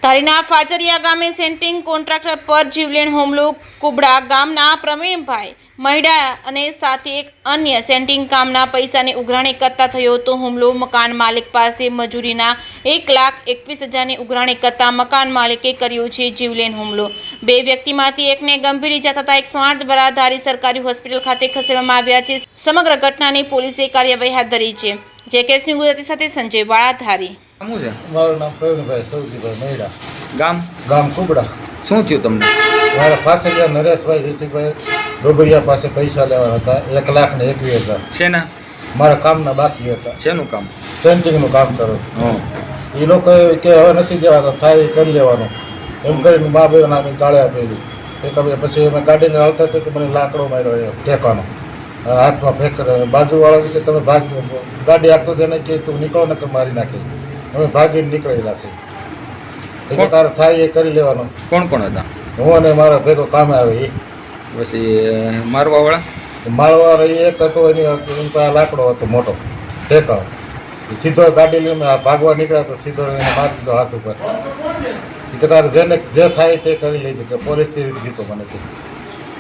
ધારીના ફાચરિયા ગામે સેન્ટિંગ કોન્ટ્રાક્ટર પર જીવલેણ હુમલો. કુબડા ગામના પ્રવીણભાઈ મહિડા અને સાથે એક અન્ય સેન્ટિંગ કામના પૈસાની ઉઘરાણી કરતા થયો હતો હુમલો. મકાન માલિક પાસે મજૂરીના 1,21,000ની ઉઘરાણી કરતા મકાન માલિકે કર્યો છે જીવલેણ હુમલો. બે વ્યક્તિમાંથી એકને ગંભીર ઇજા થતા 108 દ્વારા ધારી સરકારી હોસ્પિટલ ખાતે ખસેડવામાં આવ્યા છે. સમગ્ર ઘટનાની પોલીસે કાર્યવાહી હાથ ધરી છે. જે.કે. સિંહ ગુજરાતી સાથે સંજય વાળા, ધારી. શું છે? મારું નામ પ્રવીણભાઈ સૌજીભાઈ મહિડા, ગામ કુબડા. શું થયું તમને? મારા પાસે ગયા નરેશભાઈ ઋષિકભાઈ ડોબરિયા પાસે પૈસા લેવાના હતા 1,21,000. શેના? મારા કામના બાકી હતા. શેનું કામ? સેન્ટિંગનું કામ કરું. હં. એ લોકો કે હવે નથી દેવાતો, થાય એ કરી લેવાનું એમ કરીને મા બેન અમે ગાળે આપેલી. એ ખબર પછી અમે ગાડીને આવતા હતા તો મને લાકડો માર્યો ઠેકવાનો, હાથમાં ફ્રેક્ચર. બાજુવાળા કે તમે ભાગ ગાડી આપતો તેને કે તું નીકળો નકર મારી નાખી. અમે ભાગીને નીકળેલા છે. એટલે તારે થાય એ કરી લેવાનું. કોણ કોણ હતા? હું અને મારા ભેગો કામે આવે એ. પછી મારવાવાળા? મારવા એક હતો, એની પાસે લાકડો હતો મોટો ઠેકાવ. સીધો ગાડી લઈને ભાગવા નીકળ્યા તો સીધો એને મારી દીધો હાથ ઉપર. કે તારે જેને જે થાય તે કરી લેજે કે પોલીસથી દીધો મને કે.